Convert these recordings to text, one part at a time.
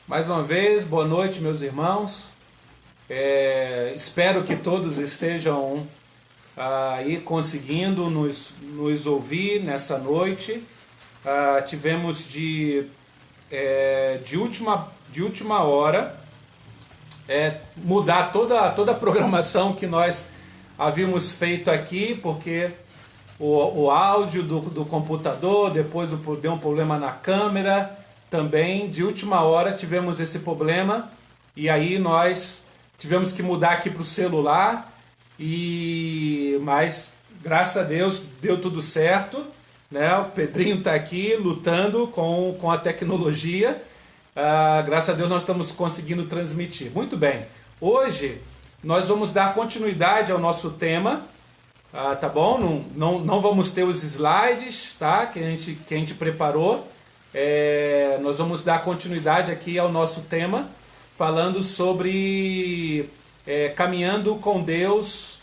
Mais uma vez, boa noite, meus irmãos. Espero que todos estejam aí conseguindo nos ouvir nessa noite. Tivemos de última hora mudar toda a programação que nós havíamos feito aqui, porque o áudio do computador, depois deu um problema na câmera. Também, de última hora, tivemos esse problema e aí nós tivemos que mudar aqui para o celular, mas, graças a Deus, deu tudo certo, né? O Pedrinho está aqui lutando com a tecnologia. Graças a Deus nós estamos conseguindo transmitir. Muito bem, hoje nós vamos dar continuidade ao nosso tema, tá bom? Não vamos ter os slides, tá? que a gente preparou. Nós vamos dar continuidade aqui ao nosso tema, falando sobre caminhando com Deus,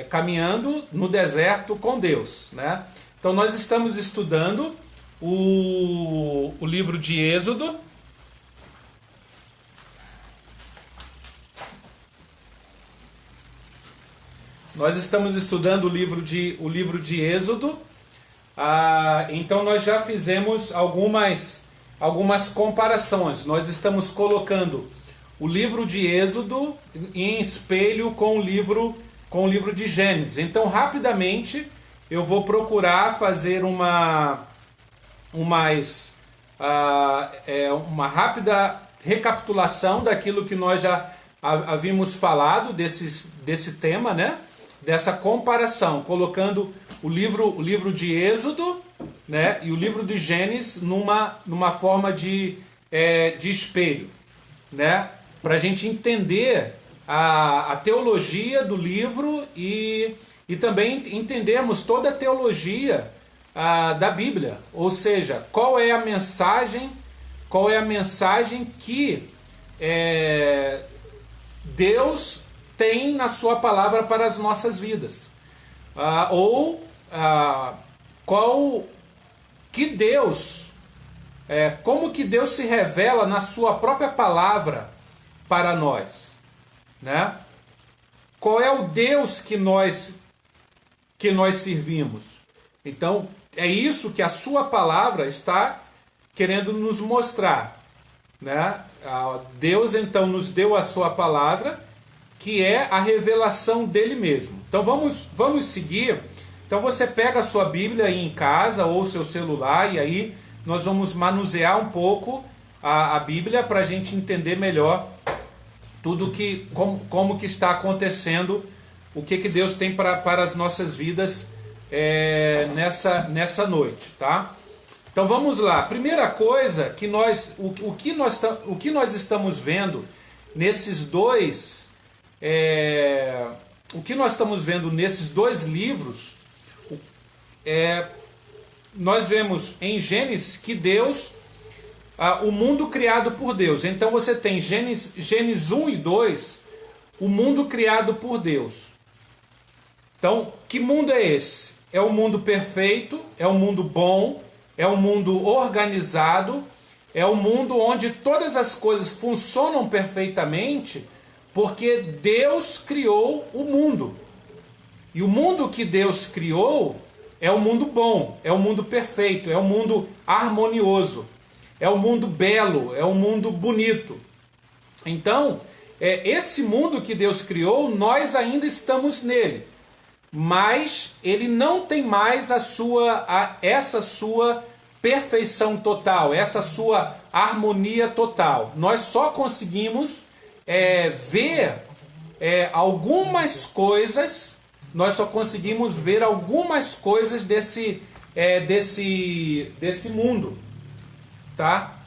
caminhando no deserto com Deus, né? Então nós estamos estudando o livro de Êxodo. Nós estamos estudando o livro de Êxodo. Então nós já fizemos algumas comparações. Nós estamos colocando o livro de Êxodo em espelho com o livro de Gênesis. Então, rapidamente, eu vou procurar fazer uma rápida recapitulação daquilo que nós já havíamos falado desse tema, né? Dessa comparação, colocando o livro de Êxodo, né, e o livro de Gênesis numa forma de espelho, né, para a gente entender a teologia do livro e também entendermos toda a teologia da Bíblia, ou seja, qual é a mensagem que Deus tem na sua palavra para as nossas vidas. Como que Deus se revela na sua própria palavra para nós, né? Qual é o Deus que nós servimos? Então, é isso que a sua palavra está querendo nos mostrar, né? Deus então nos deu a sua palavra, que é a revelação dele mesmo. Então vamos seguir. Então você pega a sua Bíblia aí em casa ou seu celular, e aí nós vamos manusear um pouco a Bíblia para a gente entender melhor tudo como que está acontecendo, o que Deus tem para as nossas vidas nessa noite, tá? Então vamos lá. Primeira coisa que o que nós estamos vendo nesses dois livros, nós vemos em Gênesis que Deus, o mundo criado por Deus. Então você tem Gênesis 1 e 2, o mundo criado por Deus. Então, que mundo é esse? É um mundo perfeito, é um mundo bom, é um mundo organizado, é um mundo onde todas as coisas funcionam perfeitamente, porque Deus criou o mundo. E o mundo que Deus criou é um mundo bom, é um mundo perfeito, é um mundo harmonioso, é um mundo belo, é um mundo bonito. Então, esse mundo que Deus criou, nós ainda estamos nele. Mas ele não tem mais essa sua perfeição total, essa sua harmonia total. Nós só conseguimos ver algumas coisas, desse mundo, tá?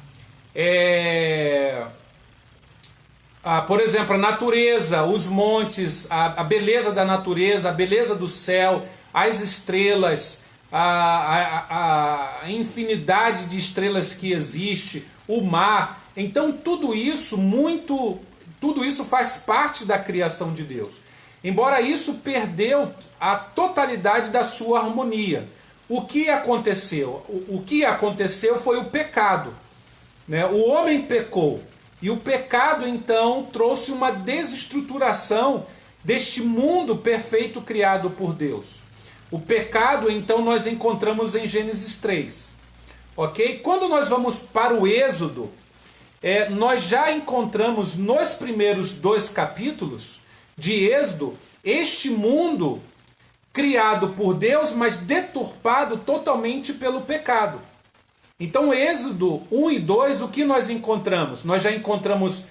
Por exemplo, a natureza, os montes, a beleza da natureza, a beleza do céu, as estrelas, a infinidade de estrelas que existe, o mar. Então tudo isso faz parte da criação de Deus. Embora isso perdeu a totalidade da sua harmonia. O que aconteceu? O que aconteceu foi o pecado. né? O homem pecou. E o pecado, então, trouxe uma desestruturação deste mundo perfeito criado por Deus. O pecado, então, nós encontramos em Gênesis 3. Ok? Quando nós vamos para o Êxodo, nós já encontramos nos primeiros 2 capítulos de Êxodo este mundo criado por Deus, mas deturpado totalmente pelo pecado. Então, Êxodo 1 e 2, o que nós encontramos? Nós já encontramos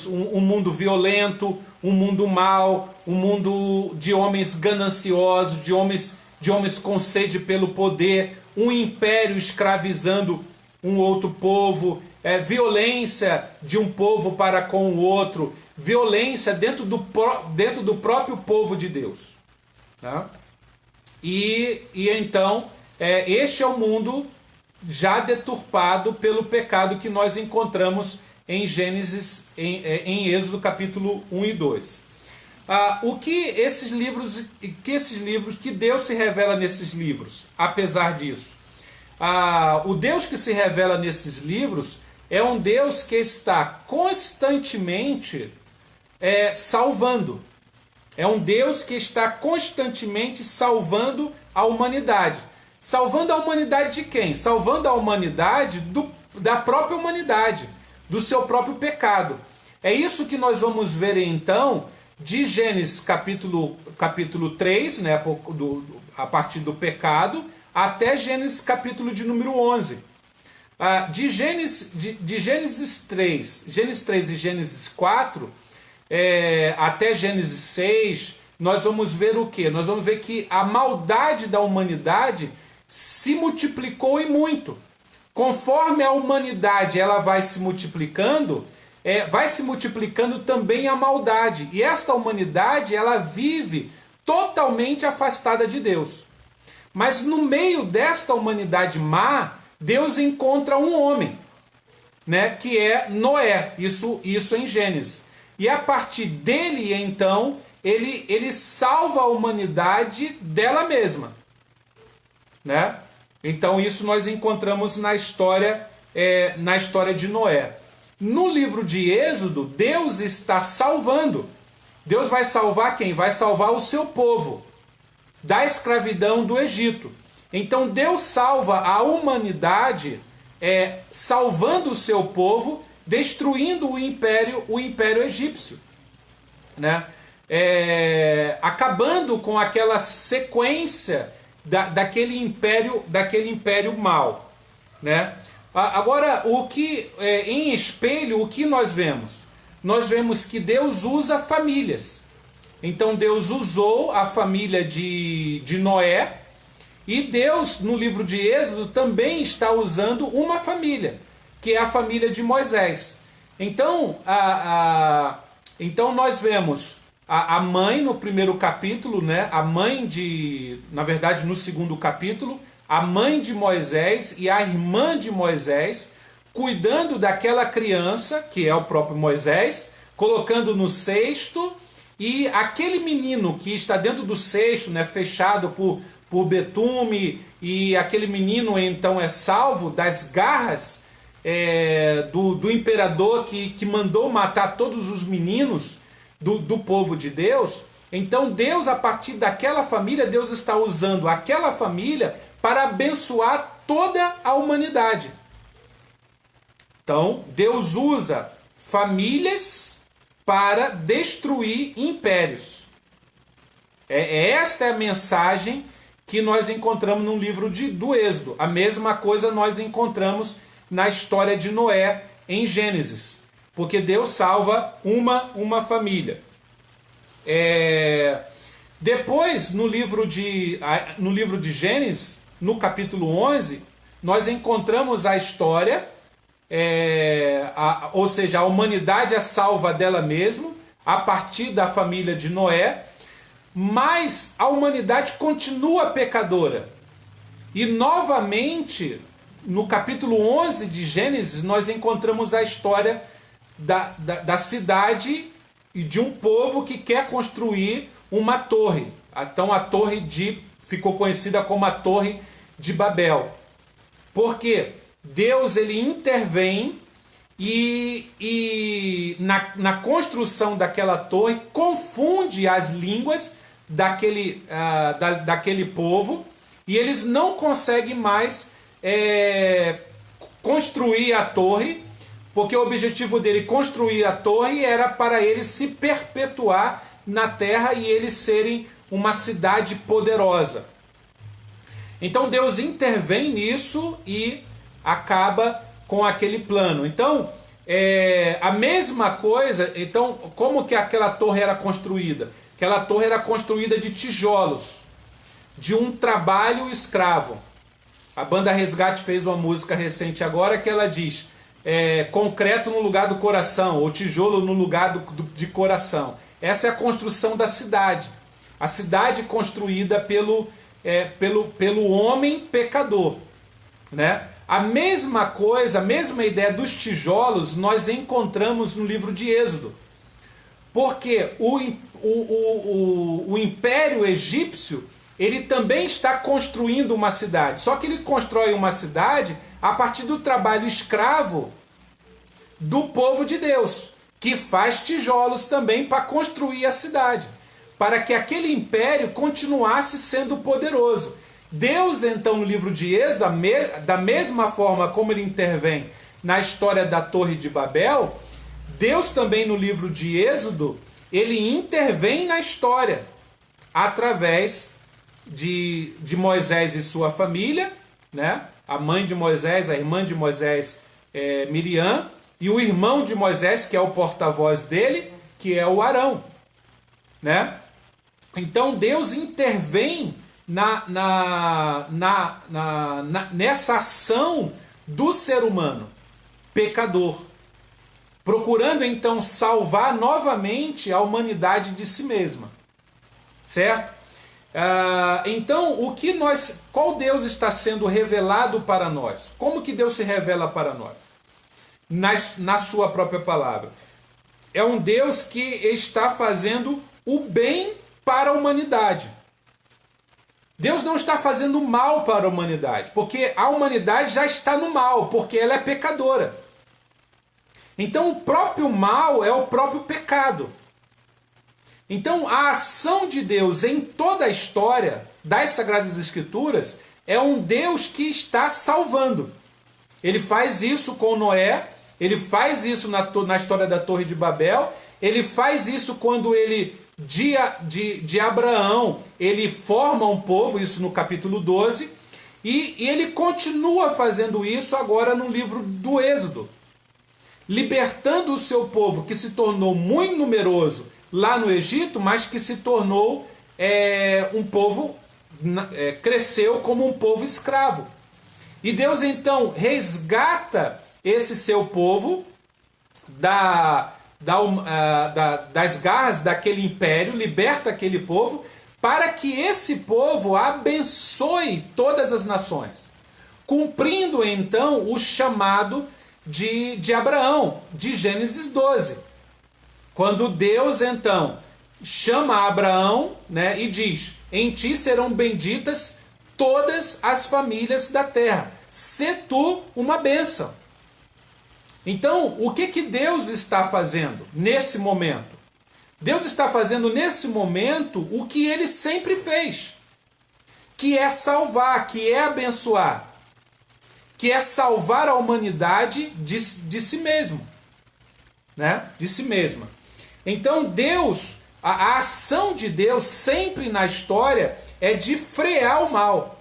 um mundo violento, um mundo mau, um mundo de homens gananciosos, de homens com sede pelo poder, um império escravizando um outro povo, violência de um povo para com o outro, violência dentro do próprio povo de Deus. Tá? E então, este é o mundo já deturpado pelo pecado que nós encontramos em Gênesis, em Êxodo capítulo 1 e 2. O que esses livros, que Deus se revela nesses livros, apesar disso? O Deus que se revela nesses livros é um Deus que está constantemente salvando. É um Deus que está constantemente salvando a humanidade. Salvando a humanidade de quem? Salvando a humanidade da própria humanidade, do seu próprio pecado. É isso que nós vamos ver então de Gênesis capítulo 3, né, a partir do pecado, até Gênesis capítulo de número 11. De Gênesis 3 e Gênesis 4, até Gênesis 6, nós vamos ver o quê? Nós vamos ver que a maldade da humanidade se multiplicou e muito. Conforme a humanidade ela vai se multiplicando também a maldade. E esta humanidade ela vive totalmente afastada de Deus. Mas no meio desta humanidade má, Deus encontra um homem, né, que é Noé. Isso em Gênesis. E a partir dele, então, ele salva a humanidade dela mesma. Né? Então isso nós encontramos na história de Noé. No livro de Êxodo, Deus está salvando. Deus vai salvar quem? Vai salvar o seu povo da escravidão do Egito. Então Deus salva a humanidade, salvando o seu povo, destruindo o império egípcio, né? Acabando com aquela sequência daquele império mau, né? Agora, em espelho, o que nós vemos? Nós vemos que Deus usa famílias. Então Deus usou a família de Noé, e Deus, no livro de Êxodo, também está usando uma família, que é a família de Moisés. Então, então nós vemos a mãe no primeiro capítulo, né? Na verdade, no segundo capítulo, a mãe de Moisés e a irmã de Moisés, cuidando daquela criança, que é o próprio Moisés, colocando no cesto, e aquele menino que está dentro do cesto, né, fechado por betume, e aquele menino então é salvo das garras do imperador que mandou matar todos os meninos do povo de Deus. Então Deus, a partir daquela família, Deus está usando aquela família para abençoar toda a humanidade. Então Deus usa famílias para destruir impérios. Esta é a mensagem que nós encontramos no livro do Êxodo. A mesma coisa nós encontramos na história de Noé em Gênesis, porque Deus salva uma família. Depois, no livro de Gênesis, no capítulo 11, nós encontramos a história, ou seja, a humanidade é salva dela mesma, a partir da família de Noé, mas a humanidade continua pecadora. E novamente, no capítulo 11 de Gênesis, nós encontramos a história da cidade e de um povo que quer construir uma torre. Então a torre ficou conhecida como a Torre de Babel. Por quê? Deus ele intervém e na construção daquela torre confunde as línguas daquele povo, e eles não conseguem mais construir a torre, porque o objetivo dele construir a torre era para eles se perpetuar na terra e eles serem uma cidade poderosa. Então Deus intervém nisso e acaba com aquele plano. Então, a mesma coisa. Então, como que aquela torre era construída? Aquela torre era construída de tijolos, de um trabalho escravo. A banda Resgate fez uma música recente agora que ela diz: concreto no lugar do coração, ou tijolo no lugar de coração. Essa é a construção da cidade. A cidade construída pelo homem pecador, né? A mesma coisa, a mesma ideia dos tijolos nós encontramos no livro de Êxodo. Porque o Império Egípcio, ele também está construindo uma cidade. Só que ele constrói uma cidade a partir do trabalho escravo do povo de Deus, que faz tijolos também para construir a cidade, para que aquele império continuasse sendo poderoso. Deus, então, no livro de Êxodo, da mesma forma como ele intervém na história da Torre de Babel, Deus também no livro de Êxodo, ele intervém na história através de Moisés e sua família, né? A mãe de Moisés, a irmã de Moisés, Miriam, e o irmão de Moisés, que é o porta-voz dele, que é o Arão, né? Então Deus intervém nessa ação do ser humano pecador, procurando então salvar novamente a humanidade de si mesma, certo? Então, qual Deus está sendo revelado para nós? Como que Deus se revela para nós? Na sua própria palavra. É um Deus que está fazendo o bem para a humanidade. Deus não está fazendo mal para a humanidade, porque a humanidade já está no mal, porque ela é pecadora. Então o próprio mal é o próprio pecado. Então a ação de Deus em toda a história das Sagradas Escrituras é um Deus que está salvando. Ele faz isso com Noé, ele faz isso na história da Torre de Babel, ele faz isso quando ele, de Abraão, ele forma um povo, isso no capítulo 12, e ele continua fazendo isso agora no livro do Êxodo, libertando o seu povo, que se tornou muito numeroso lá no Egito, mas que se tornou um povo, cresceu como um povo escravo. E Deus então resgata esse seu povo das garras daquele império, liberta aquele povo, para que esse povo abençoe todas as nações, cumprindo então o chamado de Abraão, de Gênesis 12. Quando Deus então chama Abraão, né, e diz: em ti serão benditas todas as famílias da terra, sê tu uma bênção. Então, o que Deus está fazendo nesse momento? Deus está fazendo nesse momento o que ele sempre fez, que é salvar, que é abençoar, que é salvar a humanidade de si mesmo, né? De si mesma. Então Deus, a ação de Deus sempre na história é de frear o mal.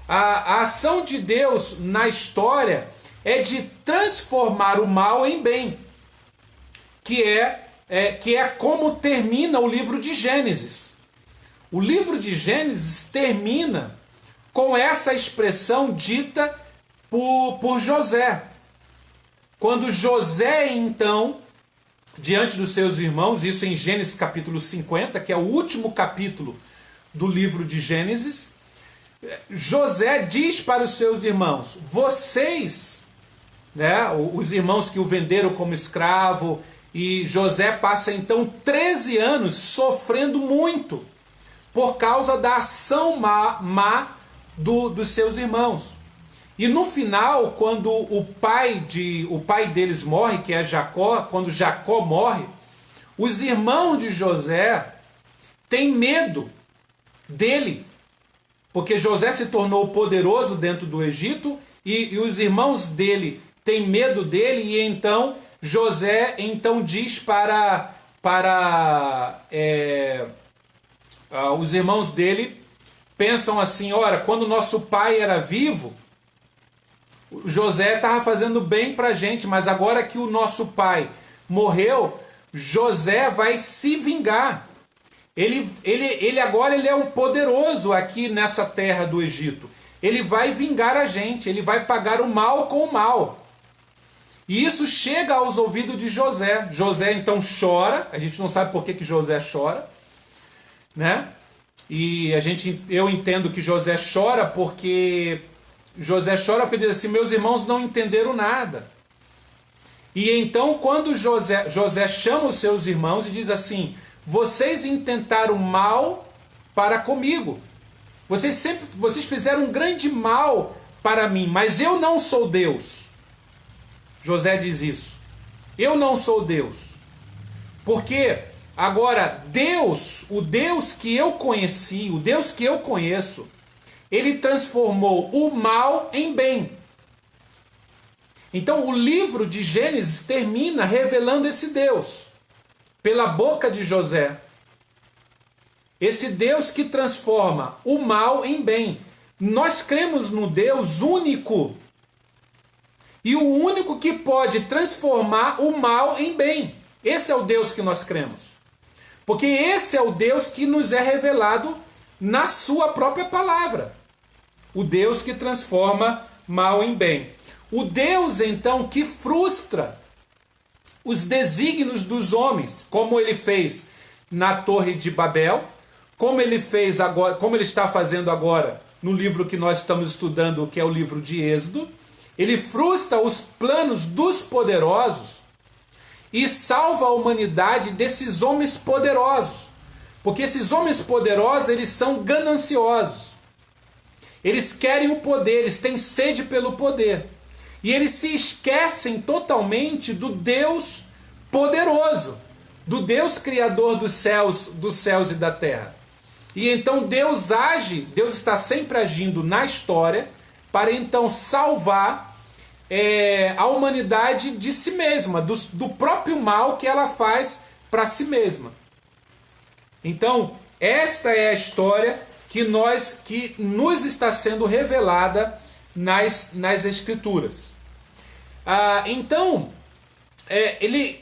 A ação de Deus na história é de transformar o mal em bem, que é como termina o livro de Gênesis. O livro de Gênesis termina com essa expressão dita por José. Quando José, então, diante dos seus irmãos, isso em Gênesis capítulo 50, que é o último capítulo do livro de Gênesis, José diz para os seus irmãos: vocês, né, os irmãos que o venderam como escravo, e José passa então 13 anos sofrendo muito por causa da ação má dos seus irmãos. E no final, quando o pai deles morre, que é Jacó, quando Jacó morre, os irmãos de José têm medo dele, porque José se tornou poderoso dentro do Egito e os irmãos dele têm medo dele, e então José diz para os irmãos dele, pensam assim: ora, quando nosso pai era vivo, José estava fazendo bem para a gente, mas agora que o nosso pai morreu, José vai se vingar. Ele agora é um poderoso aqui nessa terra do Egito. Ele vai vingar a gente, ele vai pagar o mal com o mal. E isso chega aos ouvidos de José. José então chora, a gente não sabe por que José chora, né? E eu entendo que José chora porque diz assim: meus irmãos não entenderam nada. E então quando José chama os seus irmãos e diz assim: vocês intentaram mal para comigo. Vocês fizeram um grande mal para mim, mas eu não sou Deus. José diz isso. Eu não sou Deus. Porque agora Deus, o Deus que eu conheci, o Deus que eu conheço, ele transformou o mal em bem. Então o livro de Gênesis termina revelando esse Deus pela boca de José. Esse Deus que transforma o mal em bem. Nós cremos no Deus único. E o único que pode transformar o mal em bem. Esse é o Deus que nós cremos. Porque esse é o Deus que nos é revelado na sua própria palavra. O Deus que transforma mal em bem. O Deus, então, que frustra os desígnios dos homens, como ele fez na Torre de Babel, como ele fez agora, como ele está fazendo agora no livro que nós estamos estudando, que é o livro de Êxodo. Ele frustra os planos dos poderosos e salva a humanidade desses homens poderosos. Porque esses homens poderosos, eles são gananciosos. Eles querem o poder, eles têm sede pelo poder. E eles se esquecem totalmente do Deus poderoso, do Deus criador dos céus e da terra. E então Deus age, Deus está sempre agindo na história para então salvar a humanidade de si mesma, do próprio mal que ela faz para si mesma. Então, esta é a história que nos está sendo revelada nas Escrituras. Então,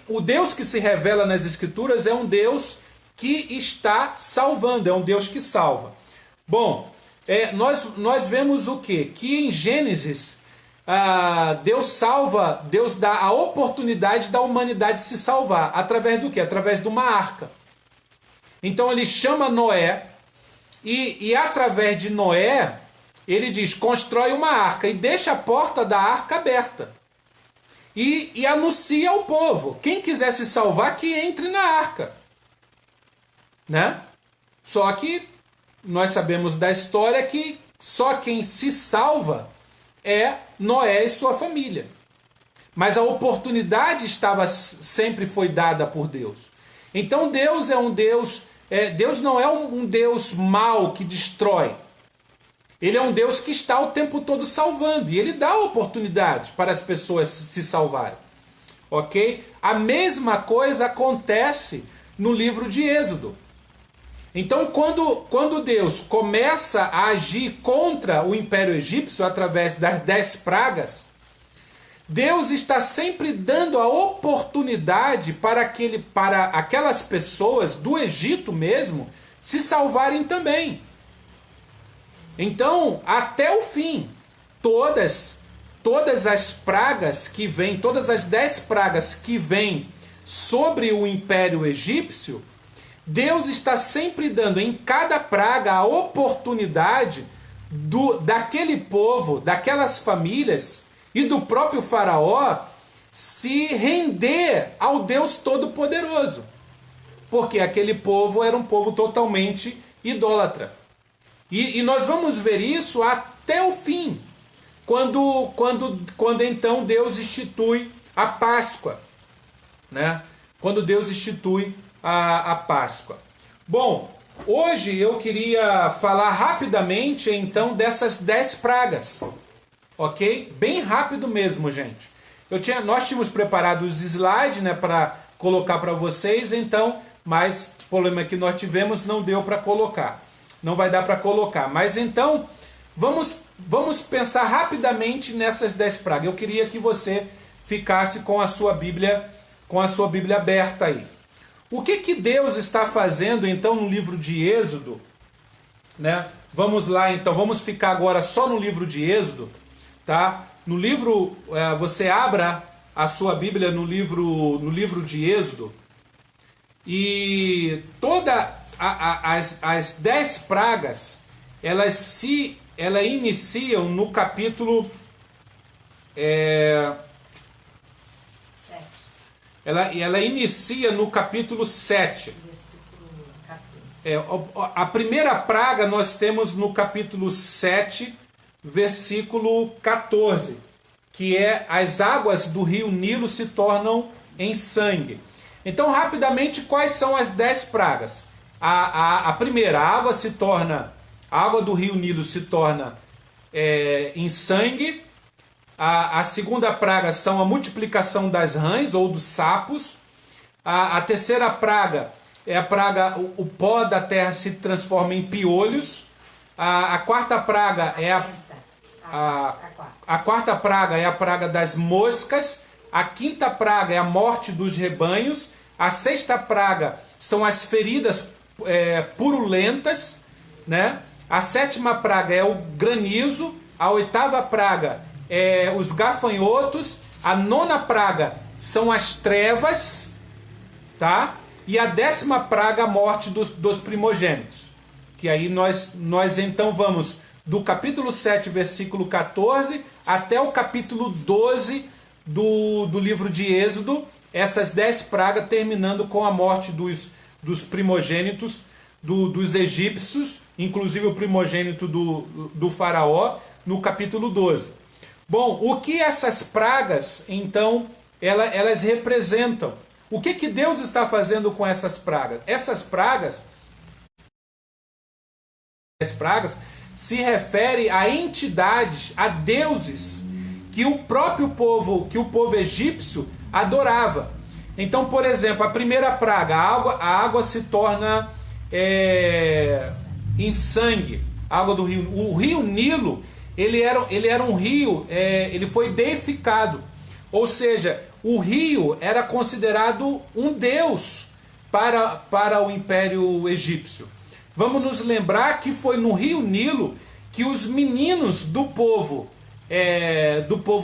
o Deus que se revela nas Escrituras é um Deus que está salvando, é um Deus que salva. Bom, nós vemos o quê? Que em Gênesis, Deus dá a oportunidade da humanidade se salvar. Através do quê? Através de uma arca. Então ele chama Noé e através de Noé, ele diz: constrói uma arca e deixa a porta da arca aberta. E anuncia ao povo: quem quiser se salvar, que entre na arca. Né? Só que nós sabemos da história que só quem se salva é Noé e sua família. Mas a oportunidade sempre foi dada por Deus. Então Deus é um Deus... Deus não é um Deus mau que destrói. Ele é um Deus que está o tempo todo salvando. E ele dá a oportunidade para as pessoas se salvarem. Ok? A mesma coisa acontece no livro de Êxodo. Então, quando Deus começa a agir contra o Império Egípcio através das 10 pragas, Deus está sempre dando a oportunidade para aquelas pessoas do Egito mesmo se salvarem também. Então, até o fim, todas as pragas que vêm, todas as 10 pragas que vêm sobre o Império Egípcio, Deus está sempre dando em cada praga a oportunidade daquele povo, daquelas famílias e do próprio faraó se render ao Deus Todo-Poderoso. Porque aquele povo era um povo totalmente idólatra. E nós vamos ver isso até o fim. quando então Deus institui a Páscoa, né? Quando Deus institui a Páscoa. Bom, hoje eu queria falar rapidamente então dessas 10 pragas, ok? Bem rápido mesmo, gente. Nós tínhamos preparado os slides, né, para colocar para vocês, então, mas o problema que nós tivemos não deu para colocar. Não vai dar para colocar. Mas então, vamos pensar rapidamente nessas 10 pragas. Eu queria que você ficasse com a sua Bíblia aberta aí. O que Deus está fazendo então no livro de Êxodo, né? Vamos lá então, vamos ficar agora só no livro de Êxodo, tá? No livro, você abra a sua Bíblia no livro de Êxodo, e todas as 10 pragas, elas iniciam no capítulo 7. Ela inicia no capítulo 7. A primeira praga nós temos no capítulo 7, versículo 14, que é: as águas do rio Nilo se tornam em sangue. Então, rapidamente, quais são as 10 pragas? A primeira, a água do rio Nilo se torna em sangue. A segunda praga são a multiplicação das rãs ou dos sapos. A terceira praga é a praga, o pó da terra se transforma em piolhos. A quarta praga é a quarta praga é a praga das moscas. A quinta praga é a morte dos rebanhos. A sexta praga são as feridas purulentas, né? A sétima praga é o granizo. A oitava praga é os gafanhotos. A nona praga são as trevas, tá? E a 10ª praga, a morte dos primogênitos. Que aí nós então vamos do capítulo 7, versículo 14, até o capítulo 12 do livro de Êxodo, essas 10 pragas, terminando com a morte dos primogênitos dos egípcios, inclusive o primogênito do faraó, no capítulo 12. Bom, o que essas pragas, então, elas representam? O que Deus está fazendo com essas pragas? Essas pragas se refere a entidades, a deuses que o próprio povo egípcio adorava. Então, por exemplo, a primeira praga, a água se torna em sangue, a água do rio. O rio Nilo, ele era um rio, ele foi deificado, ou seja, o rio era considerado um deus para o Império Egípcio. Vamos nos lembrar que foi no rio Nilo que os meninos do povo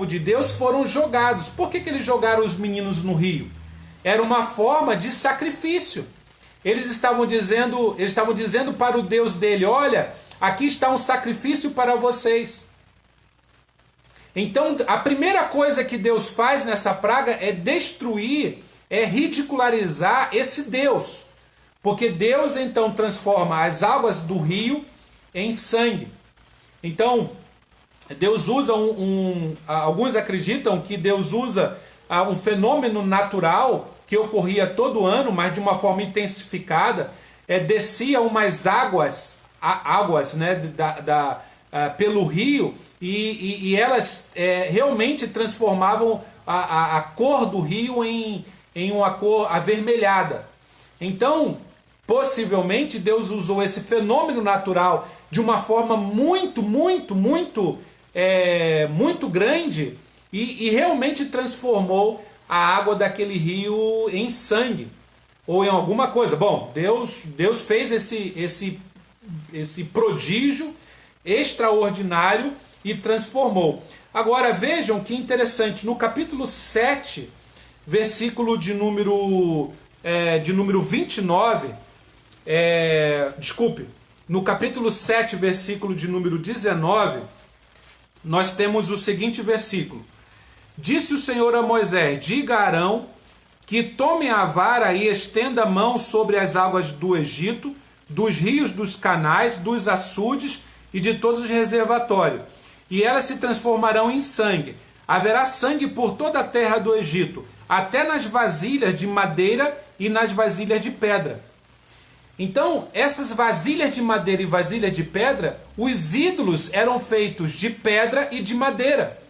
de Deus foram jogados. Por que eles jogaram os meninos no rio? Era uma forma de sacrifício. Eles estavam dizendo para o Deus dele: olha, aqui está um sacrifício para vocês. Então, a primeira coisa que Deus faz nessa praga é destruir, ridicularizar esse Deus. Porque Deus então transforma as águas do rio em sangue. Então, Deus usa alguns acreditam que Deus usa um fenômeno natural que ocorria todo ano, mas de uma forma intensificada. Descia umas águas, né, pelo rio, e elas realmente transformavam a cor do rio em uma cor avermelhada. Então, possivelmente, Deus usou esse fenômeno natural de uma forma muito grande e realmente transformou a água daquele rio em sangue ou em alguma coisa. Bom, Deus fez esse prodígio extraordinário e transformou. Agora vejam que interessante, no capítulo 7, versículo de número 29, no capítulo 7, versículo de número 19, nós temos o seguinte versículo: disse o Senhor a Moisés: diga a Arão que tome a vara e estenda a mão sobre as águas do Egito, dos rios, dos canais, dos açudes e de todos os reservatórios. e elas se transformarão em sangue. Haverá sangue por toda a terra do Egito, até nas vasilhas de madeira e nas vasilhas de pedra. Então, essas vasilhas de madeira e vasilhas de pedra, os ídolos eram feitos de pedra e de madeira.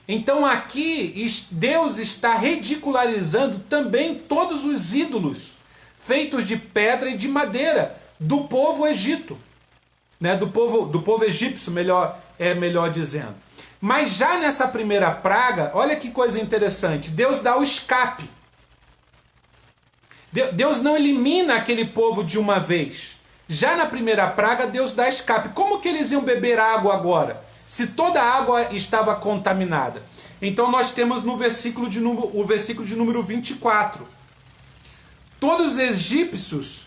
Então aqui Deus está ridicularizando também todos os ídolos feitos de pedra e de madeira do povo Egito, né? do povo egípcio, melhor dizendo. Mas já nessa primeira praga, olha que coisa interessante, Deus dá o escape. Deus não elimina aquele povo de uma vez. Já na primeira praga, Deus dá escape. Como que eles iam beber água agora, se toda a água estava contaminada? Então nós temos no versículo de número 24. Todos os egípcios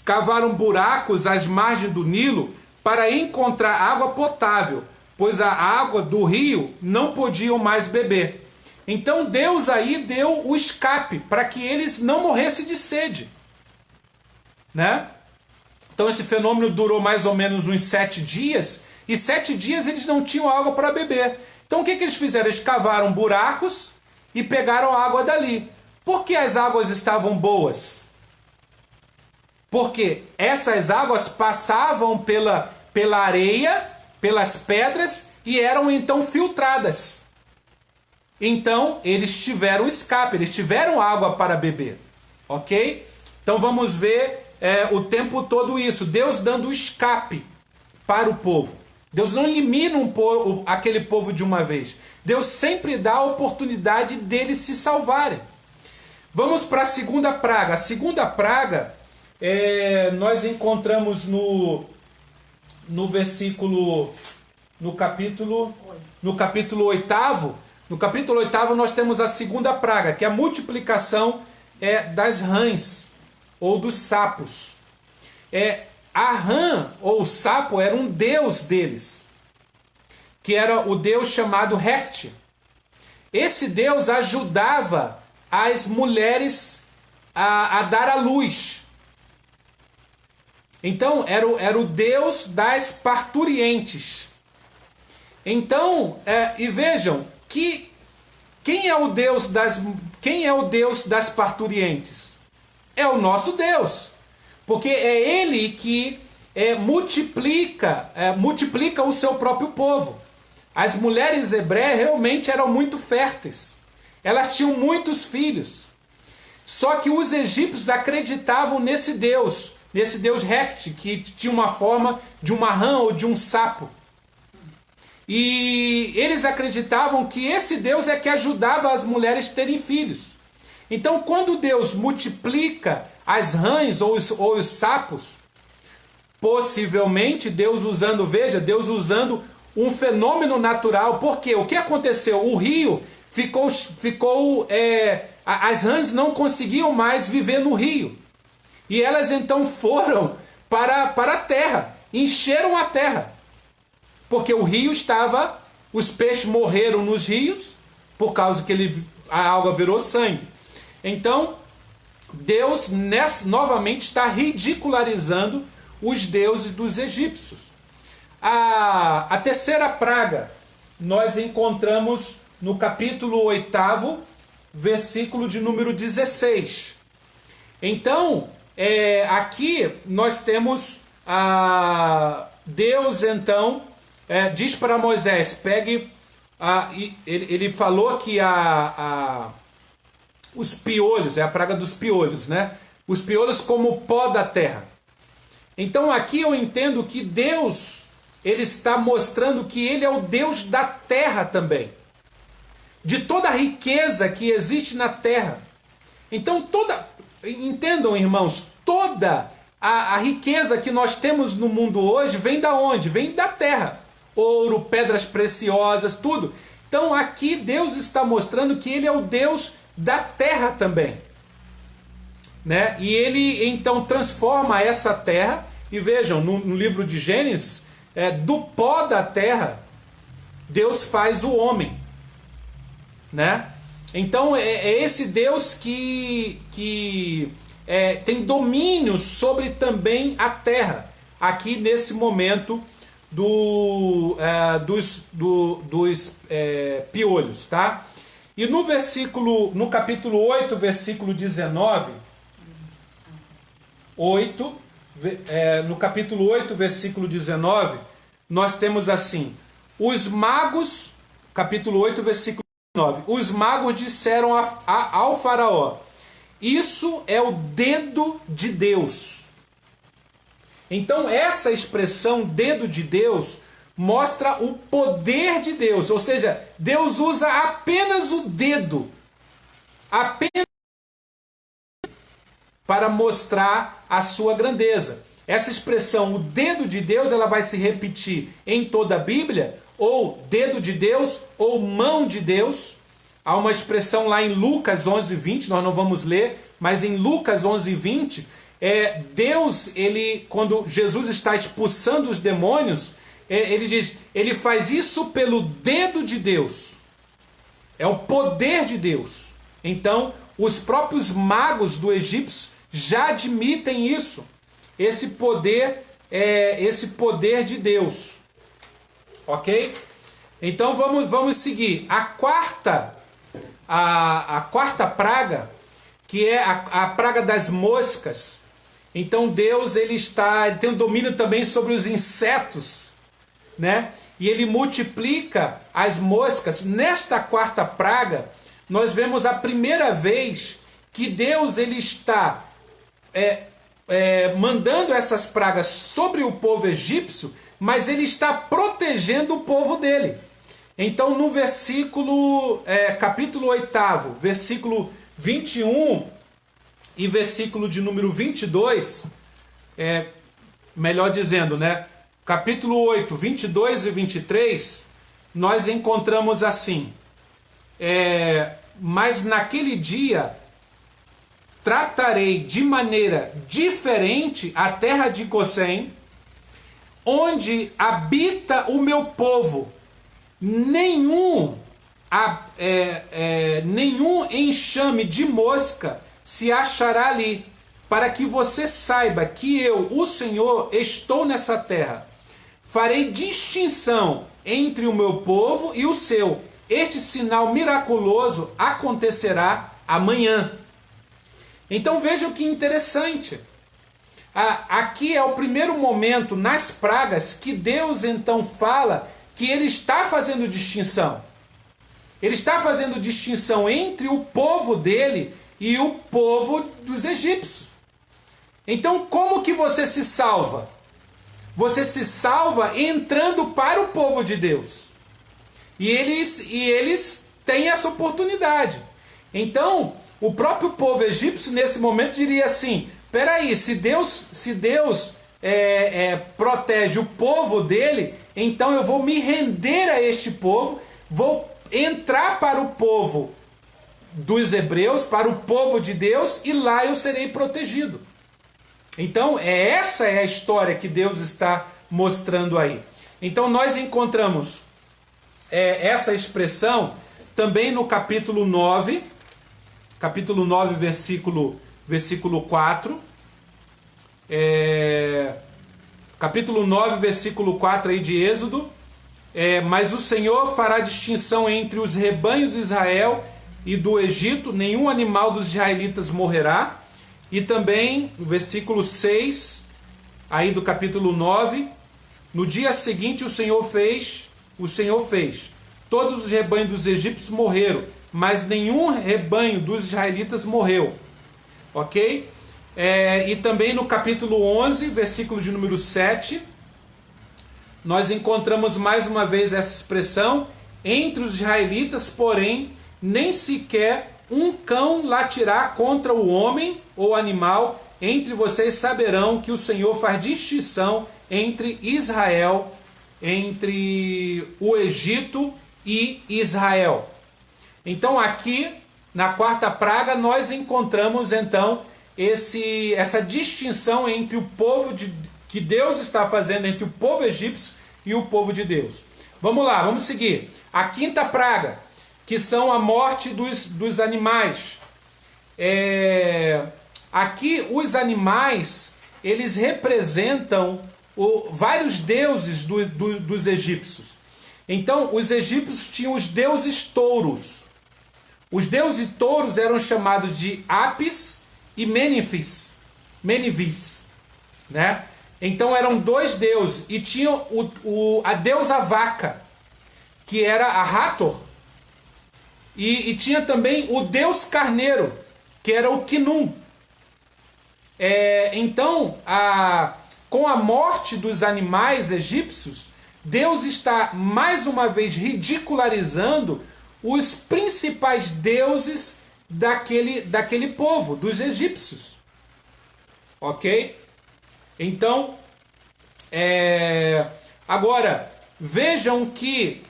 cavaram buracos às margens do Nilo para encontrar água potável, pois a água do rio não podiam mais beber. Então Deus aí deu o escape para que eles não morressem de sede, né? Então esse fenômeno durou mais ou menos uns 7 dias, e 7 dias eles não tinham água para beber. Então o que eles fizeram? Eles cavaram buracos e pegaram água dali. Por que as águas estavam boas? Porque essas águas passavam pela areia, pelas pedras, e eram então filtradas. Então eles tiveram escape, eles tiveram água para beber. Ok? Então vamos ver o tempo todo isso. Deus dando escape para o povo. Deus não elimina aquele povo de uma vez. Deus sempre dá a oportunidade deles se salvarem. Vamos para a segunda praga. A segunda praga nós encontramos no versículo, no capítulo 8º. No capítulo 8º nós temos a segunda praga, que é a multiplicação das rãs ou dos sapos. A rã ou o sapo era um deus deles, que era o deus chamado Heqet. Esse deus ajudava as mulheres a dar à luz. Então era o deus das parturientes. Então, e vejam que quem é o deus das parturientes? É o nosso Deus. Porque é ele que multiplica o seu próprio povo. As mulheres hebreias realmente eram muito férteis. Elas tinham muitos filhos. Só que os egípcios acreditavam nesse Deus Heqet, que tinha uma forma de uma rã ou de um sapo. E eles acreditavam que esse Deus é que ajudava as mulheres a terem filhos. Então, quando Deus multiplica as rãs ou os sapos, possivelmente Deus usando um fenômeno natural. Porque o que aconteceu? O rio as rãs não conseguiam mais viver no rio. E elas então foram para a terra, encheram a terra. Porque o rio os peixes morreram nos rios, por causa que a água virou sangue. Então, Deus novamente está ridicularizando os deuses dos egípcios. A terceira praga nós encontramos no capítulo 8º, versículo de número 16. Então, aqui nós temos Deus então diz para Moisés, ele falou que os piolhos, é a praga dos piolhos, né? Os piolhos como pó da terra. Então aqui eu entendo que Deus, ele está mostrando que ele é o Deus da terra também. De toda a riqueza que existe na terra. Então entendam, irmãos, toda a riqueza que nós temos no mundo hoje vem da onde? Vem da terra. Ouro, pedras preciosas, tudo. Então aqui Deus está mostrando que ele é o Deus da terra também, né? E ele então transforma essa terra, e vejam, no livro de Gênesis, do pó da terra Deus faz o homem, né? Então é esse Deus que tem domínio sobre também a terra, aqui nesse momento dos piolhos, tá? E no capítulo 8, versículo 19, no capítulo 8, versículo 19, nós temos assim: os magos, capítulo 8, versículo 19, os magos disseram ao faraó: isso é o dedo de Deus. Então essa expressão dedo de Deus mostra o poder de Deus, ou seja, Deus usa apenas o dedo, apenas para mostrar a sua grandeza. Essa expressão, o dedo de Deus, ela vai se repetir em toda a Bíblia, ou dedo de Deus, ou mão de Deus. Há uma expressão lá em Lucas 11:20, nós não vamos ler, mas em Lucas 11:20, Deus, quando Jesus está expulsando os demônios, ele diz, ele faz isso pelo dedo de Deus. É o poder de Deus. Então, os próprios magos do Egito já admitem isso. Esse poder de Deus. Ok? Então, vamos seguir. A quarta praga, que é a praga das moscas. Então Deus ele tem um domínio também sobre os insetos, né? E ele multiplica as moscas. Nesta quarta praga, nós vemos a primeira vez que Deus ele está mandando essas pragas sobre o povo egípcio, mas ele está protegendo o povo dele. Então no capítulo 8, versículo 21 e versículo de número 22, melhor dizendo, né? Capítulo 8, 22 e 23, nós encontramos assim: mas naquele dia tratarei de maneira diferente a terra de Gósen, onde habita o meu povo. Nenhum enxame de mosca se achará ali, para que você saiba que eu, o Senhor, estou nessa terra. Farei distinção entre o meu povo e o seu. Este sinal miraculoso acontecerá amanhã. Então vejam que interessante. Aqui é o primeiro momento nas pragas que Deus então fala que ele está fazendo distinção. Ele está fazendo distinção entre o povo dele e o povo dos egípcios. Então como que você se salva? Você se salva entrando para o povo de Deus. E eles têm essa oportunidade. Então, o próprio povo egípcio nesse momento diria assim: peraí, se Deus protege o povo dele, então eu vou me render a este povo, vou entrar para o povo dos hebreus, para o povo de Deus, e lá eu serei protegido. Então, essa é a história que Deus está mostrando aí. Então, nós encontramos essa expressão também no capítulo 9, versículo 4. Capítulo 9, versículo 4 aí de Êxodo. Mas o Senhor fará distinção entre os rebanhos de Israel e do Egito, nenhum animal dos israelitas morrerá. E também, no versículo 6, aí do capítulo 9, no dia seguinte o Senhor fez, todos os rebanhos dos egípcios morreram, mas nenhum rebanho dos israelitas morreu. Ok? E também no capítulo 11, versículo de número 7, nós encontramos mais uma vez essa expressão: entre os israelitas, porém, nem sequer um cão latirá contra o homem ou animal, entre vocês saberão que o Senhor faz distinção entre Israel, entre o Egito e Israel. Então aqui, na quarta praga, nós encontramos então essa distinção entre o povo que Deus está fazendo entre o povo egípcio e o povo de Deus. Vamos lá, vamos seguir. A quinta praga, que são a morte dos animais. Aqui os animais, eles representam vários deuses dos egípcios. Então, os egípcios tinham os deuses touros. Os deuses touros eram chamados de Apis e Mênefis, né? Então eram dois deuses, e tinham a deusa vaca, que era a Hathor, e tinha também o deus carneiro, que era o Khnum. Então, com a morte dos animais egípcios, Deus está mais uma vez ridicularizando os principais deuses daquele povo, dos egípcios. Ok? Então, agora, vejam que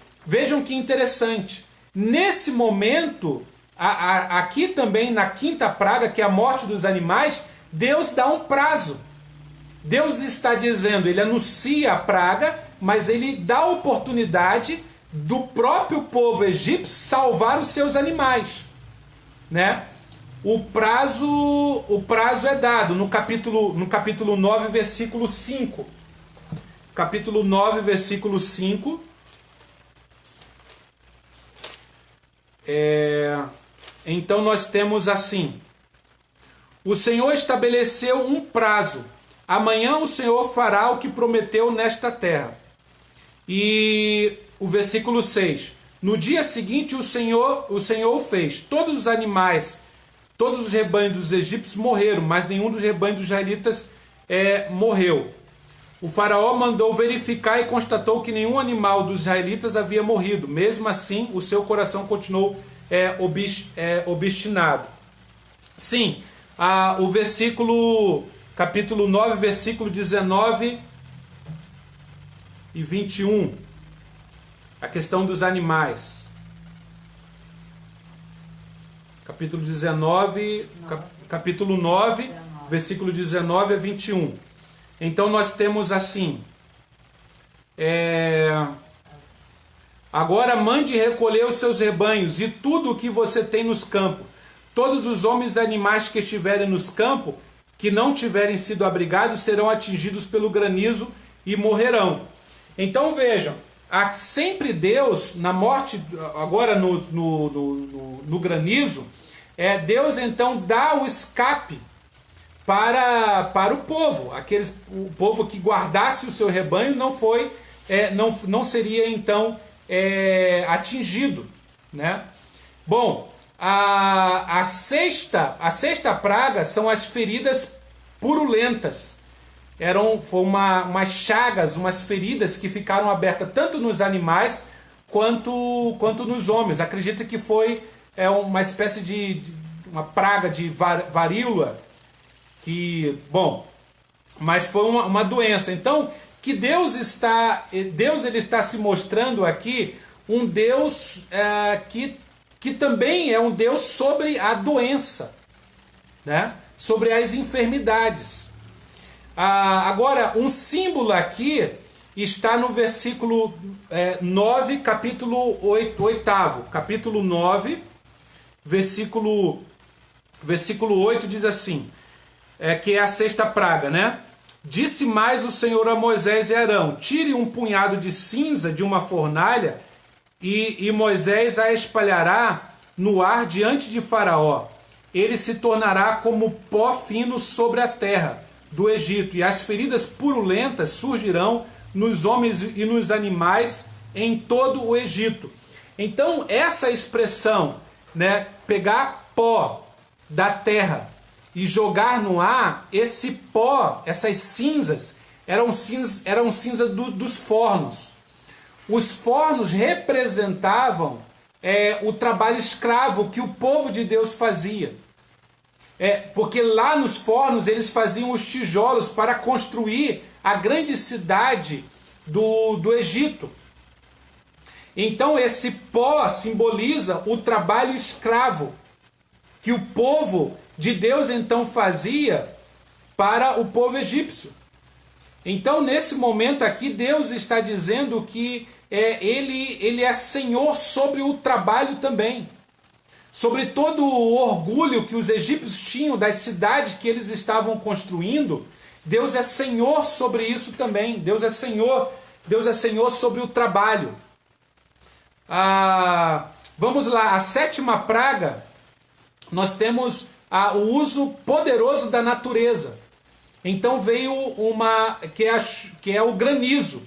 interessante. Nesse momento, aqui também na quinta praga, que é a morte dos animais, Deus dá um prazo. Deus está dizendo, ele anuncia a praga, mas ele dá a oportunidade do próprio povo egípcio salvar os seus animais, né? O prazo é dado no capítulo 9, versículo 5. Capítulo 9, versículo 5. Então nós temos assim: o Senhor estabeleceu um prazo. Amanhã o Senhor fará o que prometeu nesta terra. E o versículo 6. No dia seguinte o Senhor fez. Todos os animais, todos os rebanhos dos egípcios morreram, mas nenhum dos rebanhos dos israelitas morreu. O faraó mandou verificar e constatou que nenhum animal dos israelitas havia morrido. Mesmo assim, o seu coração continuou obstinado. Sim, o capítulo 9, versículo 19 e 21. A questão dos animais. Capítulo 9, versículo 19 a 21. Então nós temos assim: agora mande recolher os seus rebanhos e tudo o que você tem nos campos. Todos os homens e animais que estiverem nos campos, que não tiverem sido abrigados, serão atingidos pelo granizo e morrerão. Então vejam, sempre Deus, na morte, agora no granizo, Deus então dá o escape para o povo. O povo que guardasse o seu rebanho não seria então atingido, né? Bom, a sexta praga são as feridas purulentas. Foi umas chagas, umas feridas que ficaram abertas tanto nos animais quanto nos homens. Acredita que foi uma espécie de uma praga de varíola, mas foi uma doença. Então, que Deus ele está se mostrando aqui um Deus que também é um Deus sobre a doença, né? Sobre as enfermidades. Agora, um símbolo aqui está no versículo 9, capítulo 8. Capítulo 9, versículo 8 diz assim, que é a sexta praga, né? Disse mais o Senhor a Moisés e Arão: tire um punhado de cinza de uma fornalha e Moisés a espalhará no ar diante de Faraó. Ele se tornará como pó fino sobre a terra do Egito, e as feridas purulentas surgirão nos homens e nos animais em todo o Egito. Então, essa expressão, né, pegar pó da terra e jogar no ar, esse pó, essas cinzas, eram cinzas dos fornos. Os fornos representavam o trabalho escravo que o povo de Deus fazia. Porque lá nos fornos eles faziam os tijolos para construir a grande cidade do Egito. Então esse pó simboliza o trabalho escravo que o povo de Deus então fazia para o povo egípcio. Então nesse momento aqui Deus está dizendo que ele é Senhor sobre o trabalho também. Sobre todo o orgulho que os egípcios tinham das cidades que eles estavam construindo, Deus é Senhor sobre isso também. Deus é Senhor sobre o trabalho. Vamos lá, a sétima praga, nós temos o uso poderoso da natureza. Então veio que é o granizo,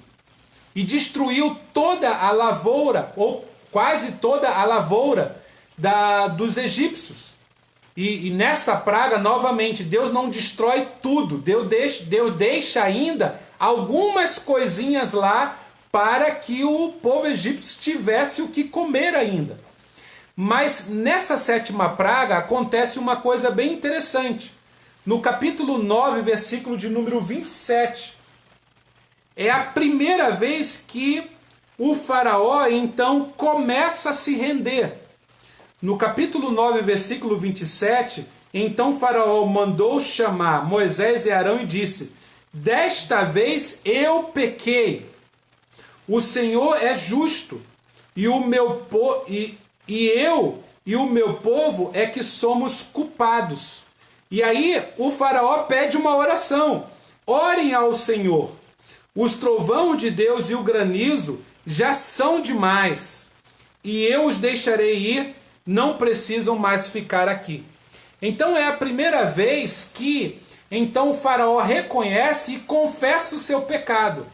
e destruiu toda a lavoura, ou quase toda a lavoura dos egípcios. E nessa praga, novamente, Deus não destrói tudo. Deus deixa ainda algumas coisinhas lá para que o povo egípcio tivesse o que comer ainda. Mas nessa sétima praga acontece uma coisa bem interessante. No capítulo 9, versículo de número 27, é a primeira vez que o faraó então começa a se render. No capítulo 9, versículo 27, então faraó mandou chamar Moisés e Arão e disse: desta vez eu pequei. O Senhor é justo, e eu e o meu povo é que somos culpados. E aí o faraó pede uma oração: orem ao Senhor. Os trovão de Deus e o granizo já são demais, e eu os deixarei ir, não precisam mais ficar aqui. Então é a primeira vez que então o faraó reconhece e confessa o seu pecado.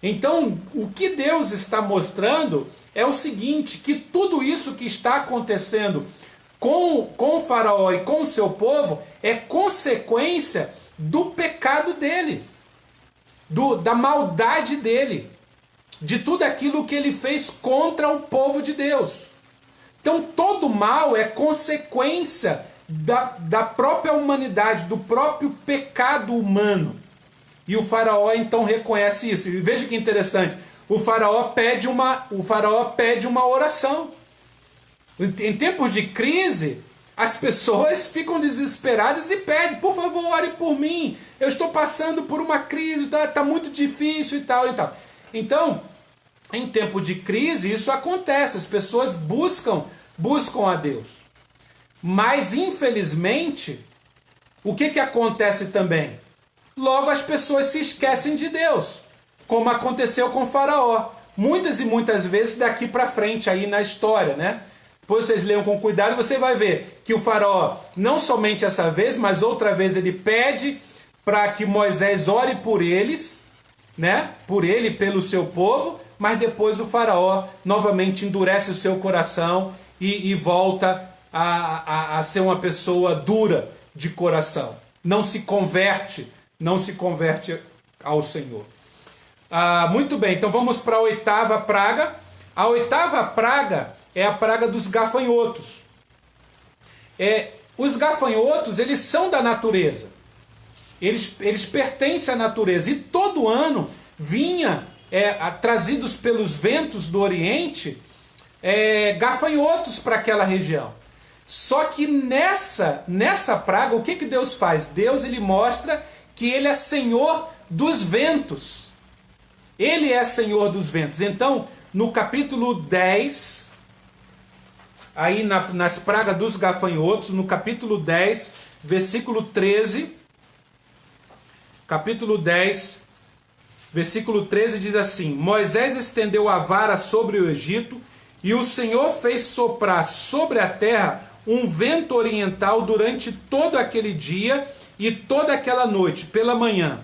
Então o que Deus está mostrando é o seguinte, que tudo isso que está acontecendo com o faraó e com o seu povo é consequência do pecado dele, da maldade dele, de tudo aquilo que ele fez contra o povo de Deus. Então todo mal é consequência da própria humanidade, do próprio pecado humano. E o faraó então reconhece isso. E veja que interessante, o faraó pede uma oração. Em tempos de crise, as pessoas ficam desesperadas e pedem: por favor, ore por mim, eu estou passando por uma crise, está muito difícil e tal e tal. Então, em tempo de crise, isso acontece, as pessoas buscam a Deus. Mas, infelizmente, o que acontece também? Logo as pessoas se esquecem de Deus, como aconteceu com o faraó. Muitas e muitas vezes daqui para frente aí na história, né? Depois vocês leiam com cuidado, você vai ver que o faraó, não somente essa vez, mas outra vez ele pede para que Moisés ore por eles, né? Por ele e pelo seu povo, mas depois o faraó novamente endurece o seu coração e volta a ser uma pessoa dura de coração. Não se converte ao Senhor. Muito bem, então vamos para a oitava praga. A oitava praga é a praga dos gafanhotos. Os gafanhotos, eles são da natureza. Eles pertencem à natureza. E todo ano vinha, trazidos pelos ventos do Oriente, gafanhotos para aquela região. Só que nessa praga, o que Deus faz? Deus ele mostra que ele é Senhor dos ventos. Ele é Senhor dos ventos. Então, no capítulo 10, aí nas pragas dos gafanhotos, no capítulo 10, versículo 13, capítulo 10, versículo 13 diz assim: Moisés estendeu a vara sobre o Egito, e o Senhor fez soprar sobre a terra um vento oriental durante todo aquele dia e toda aquela noite, pela manhã.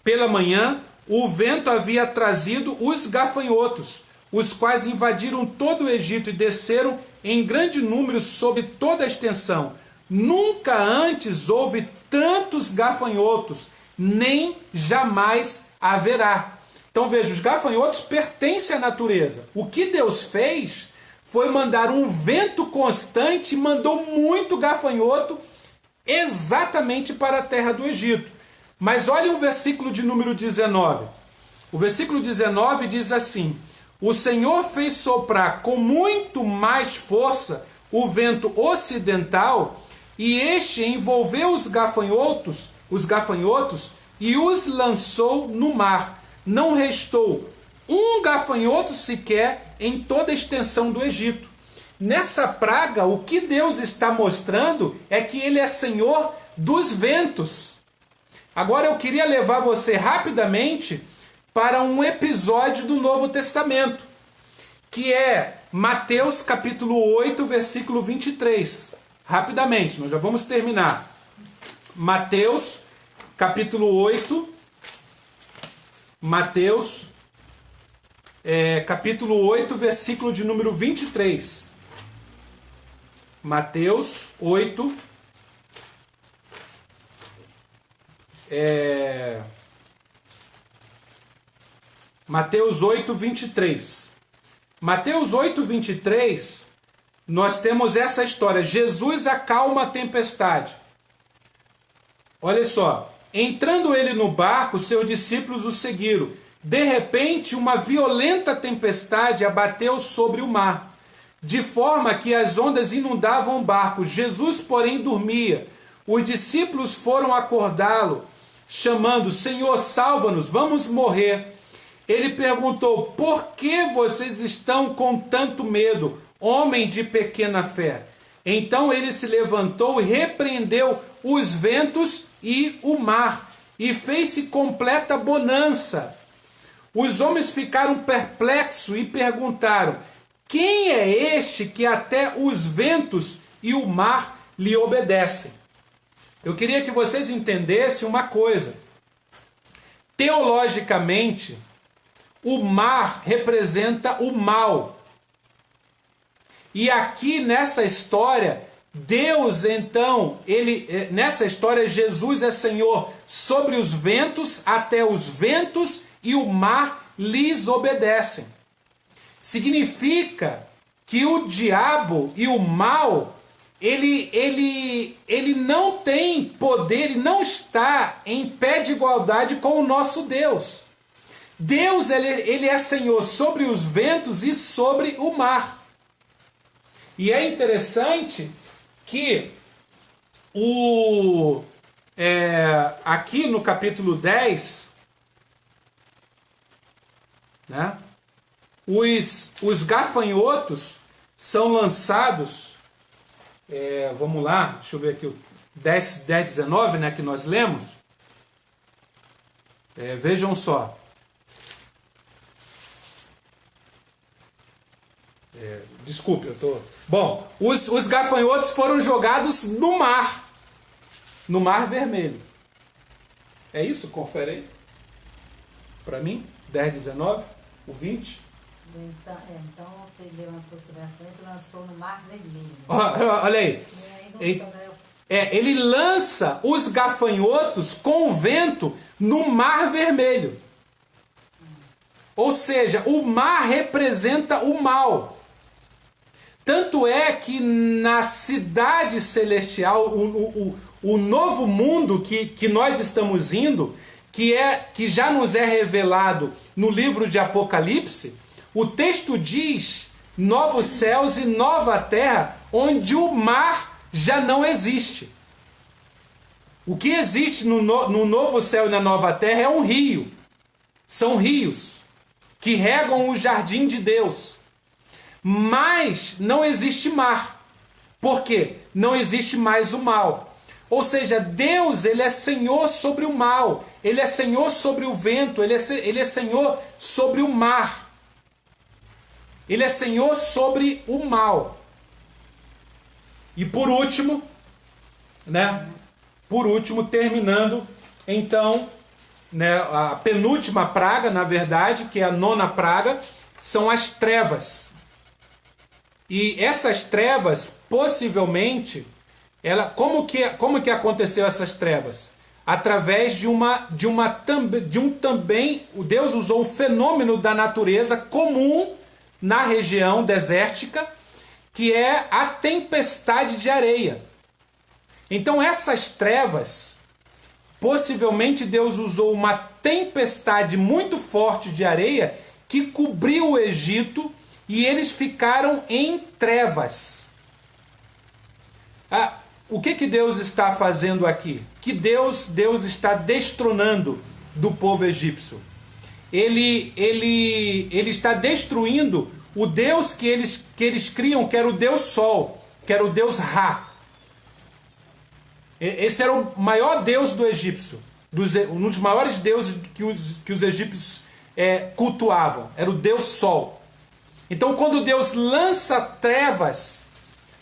Pela manhã, o vento havia trazido os gafanhotos, os quais invadiram todo o Egito e desceram em grande número sobre toda a extensão. Nunca antes houve tantos gafanhotos, nem jamais haverá. Então veja, os gafanhotos pertencem à natureza. O que Deus fez foi mandar um vento constante e mandou muito gafanhoto exatamente para a terra do Egito. Mas olha o versículo de número 19. O versículo 19 diz assim: o Senhor fez soprar com muito mais força o vento ocidental, e este envolveu os gafanhotos e os lançou no mar. Não restou um gafanhoto sequer em toda a extensão do Egito. Nessa praga, o que Deus está mostrando é que ele é Senhor dos ventos. Agora eu queria levar você rapidamente para um episódio do Novo Testamento, que é Mateus capítulo 8, versículo 23. Rapidamente, nós já vamos terminar. Mateus capítulo 8, capítulo 8, versículo de número 23. Mateus 8, Mateus 8, 23. Mateus 8, 23, nós temos essa história. Jesus acalma a tempestade. Olha só. Entrando ele no barco, seus discípulos o seguiram. De repente, uma violenta tempestade abateu sobre o mar, de forma que as ondas inundavam o barco. Jesus, porém, dormia. Os discípulos foram acordá-lo, chamando: Senhor, salva-nos, vamos morrer. Ele perguntou: por que vocês estão com tanto medo, homem de pequena fé? Então ele se levantou e repreendeu os ventos e o mar, e fez-se completa bonança. Os homens ficaram perplexos e perguntaram: quem é este que até os ventos e o mar lhe obedecem? Eu queria que vocês entendessem uma coisa. Teologicamente, o mar representa o mal. E aqui nessa história, Deus então, nessa história, Jesus é Senhor sobre os ventos, até os ventos e o mar lhes obedecem. Significa que o diabo e o mal, ele não tem poder, ele não está em pé de igualdade com o nosso Deus. Deus, ele é Senhor sobre os ventos e sobre o mar. E é interessante que aqui no capítulo 10, né, os gafanhotos são lançados, vamos lá, deixa eu ver aqui, o 10, 19, né, que nós lemos. Vejam só. Desculpe, eu tô... Bom, os gafanhotos foram jogados no Mar Vermelho. É isso? Confere aí. Para mim, 10, 19, o 20. Então ele levantou os gafanhotos e lançou no Mar Vermelho. Olha aí. Ele lança os gafanhotos com o vento no Mar Vermelho. Ou seja, o mar representa o mal. Tanto é que na cidade celestial, o novo mundo que nós estamos indo, que já nos é revelado no livro de Apocalipse, o texto diz: novos céus e nova terra, onde o mar já não existe. O que existe no novo céu e na nova terra é um rio. São rios que regam o jardim de Deus. Mas não existe mar. Por quê? Não existe mais o mal. Ou seja, Deus, ele é Senhor sobre o mal. Ele é Senhor sobre o vento. Ele é Senhor sobre o mar. Ele é Senhor sobre o mal. E por último, né? Por último, terminando, então, né, a penúltima praga, na verdade, que é a 9ª praga, são as trevas. E essas trevas, possivelmente, como que aconteceu essas trevas? Através de um também, o Deus usou um fenômeno da natureza comum na região desértica, que é a tempestade de areia. Então essas trevas, possivelmente Deus usou uma tempestade muito forte de areia que cobriu o Egito e eles ficaram em trevas. O que Deus está fazendo aqui? Que Deus está destronando do povo egípcio. Ele está destruindo o Deus que eles criam, que era o Deus Sol, que era o Deus Ra. Esse era o maior Deus do egípcio. um dos maiores deuses que os egípcios cultuavam. Era o deus Sol. Então, quando Deus lança trevas,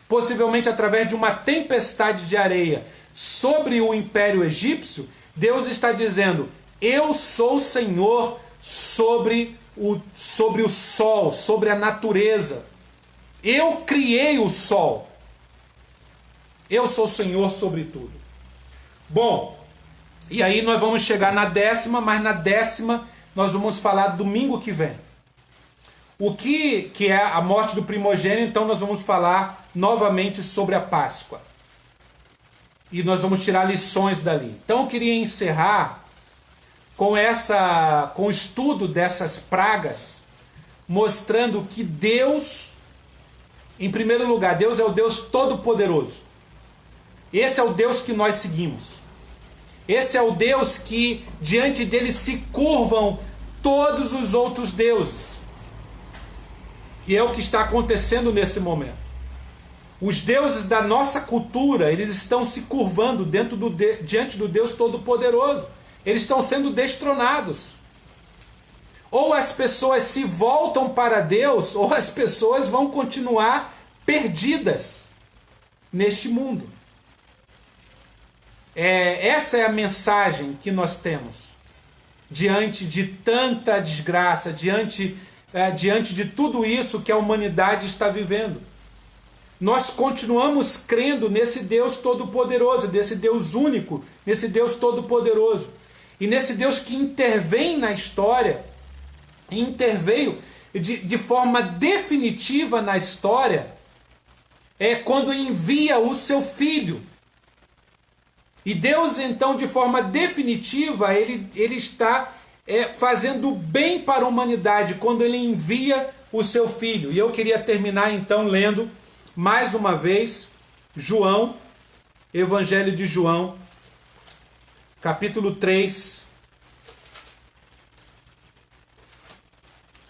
possivelmente através de uma tempestade de areia, sobre o império egípcio, Deus está dizendo: eu sou o Senhor sobre o sol, sobre a natureza. Eu criei o sol. Eu sou o Senhor sobre tudo. Bom, e aí nós vamos chegar na 10ª, mas na 10ª nós vamos falar domingo que vem. O que é a morte do primogênito, então nós vamos falar novamente sobre a Páscoa. E nós vamos tirar lições dali. Então eu queria encerrar com o estudo dessas pragas, mostrando que Deus, em primeiro lugar, Deus é o Deus Todo-Poderoso. Esse é o Deus que nós seguimos. Esse é o Deus que diante dele se curvam todos os outros deuses. E é o que está acontecendo nesse momento. Os deuses da nossa cultura, eles estão se curvando diante do Deus Todo-Poderoso. Eles estão sendo destronados. Ou as pessoas se voltam para Deus, ou as pessoas vão continuar perdidas neste mundo. Essa é a mensagem que nós temos diante de tanta desgraça, diante de tudo isso que a humanidade está vivendo. Nós continuamos crendo nesse Deus Todo-Poderoso, nesse Deus único, nesse Deus Todo-Poderoso. E nesse Deus que intervém na história, interveio de forma definitiva na história, quando envia o seu Filho. E Deus, então, de forma definitiva, ele está fazendo bem para a humanidade quando ele envia o seu Filho. E eu queria terminar, então, lendo mais uma vez João, Evangelho de João, capítulo 3.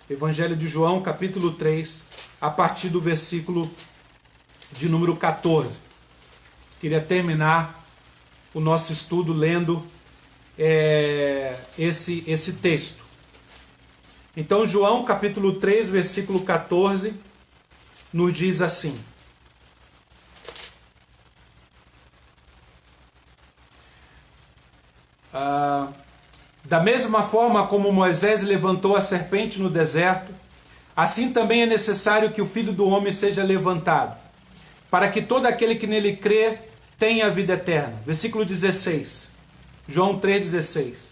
Evangelho de João, capítulo 3, a partir do versículo de número 14. Queria terminar o nosso estudo lendo esse texto. Então, João, capítulo 3, versículo 14, nos diz assim: da mesma forma como Moisés levantou a serpente no deserto, assim também é necessário que o Filho do Homem seja levantado, para que todo aquele que nele crê tenha a vida eterna. Versículo 16, João 3,16.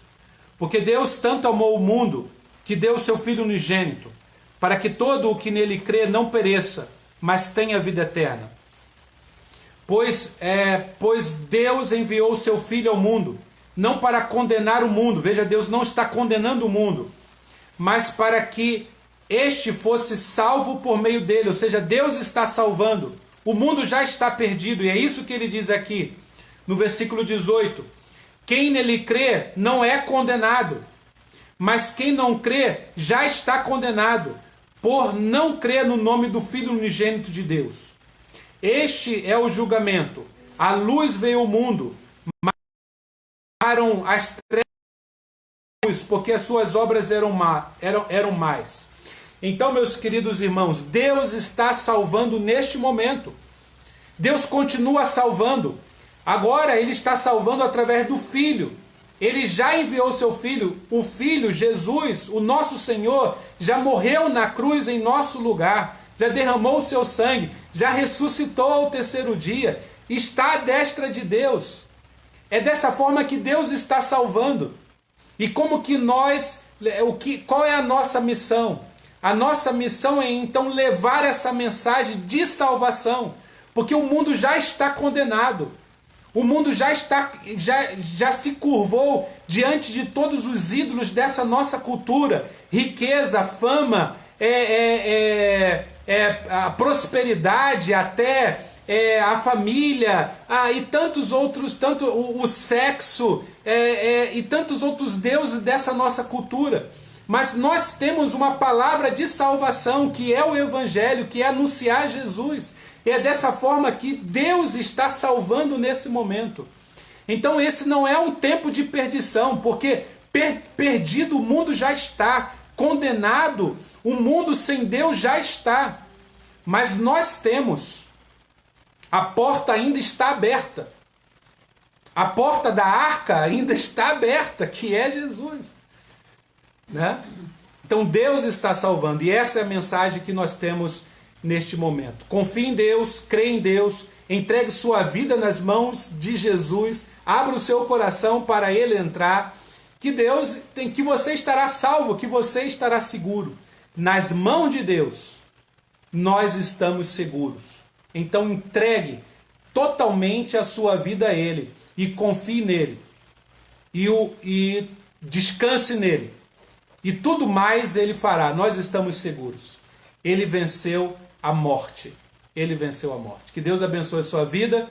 Porque Deus tanto amou o mundo, que deu o seu Filho unigênito, para que todo o que nele crê não pereça, mas tenha a vida eterna. Pois Deus enviou o seu Filho ao mundo, não para condenar o mundo, veja, Deus não está condenando o mundo, mas para que este fosse salvo por meio dele, ou seja, Deus está salvando. O mundo já está perdido, e é isso que ele diz aqui, no versículo 18. Quem nele crê não é condenado, mas quem não crê já está condenado, por não crer no nome do Filho unigênito de Deus. Este é o julgamento. A luz veio ao mundo, mas as trevas, porque as suas obras eram más. Então, meus queridos irmãos, Deus está salvando neste momento. Deus continua salvando. Agora ele está salvando através do Filho. Ele já enviou seu Filho. O Filho, Jesus, o nosso Senhor, já morreu na cruz em nosso lugar. Já derramou o seu sangue. Já ressuscitou ao terceiro dia. Está à destra de Deus. É dessa forma que Deus está salvando. E como que qual é a nossa missão? A nossa missão é então levar essa mensagem de salvação, porque o mundo já está condenado. O mundo já se curvou diante de todos os ídolos dessa nossa cultura. Riqueza, fama, a prosperidade, até a família, e tantos outros, o sexo, e tantos outros deuses dessa nossa cultura. Mas nós temos uma palavra de salvação, que é o Evangelho, que é anunciar Jesus. E é dessa forma que Deus está salvando nesse momento. Então esse não é um tempo de perdição, porque perdido o mundo já está, condenado o mundo sem Deus já está. Mas nós temos, a porta ainda está aberta. A porta da arca ainda está aberta, que é Jesus. Né? Então Deus está salvando, e essa é a mensagem que nós temos neste momento. Confie em Deus, crê em Deus, entregue sua vida nas mãos de Jesus, abra o seu coração para Ele entrar, que você estará salvo, que você estará seguro. Nas mãos de Deus, nós estamos seguros. Então entregue totalmente a sua vida a Ele, e confie nele, e descanse nele, e tudo mais Ele fará. Nós estamos seguros. Ele venceu a morte. Ele venceu a morte. Que Deus abençoe a sua vida.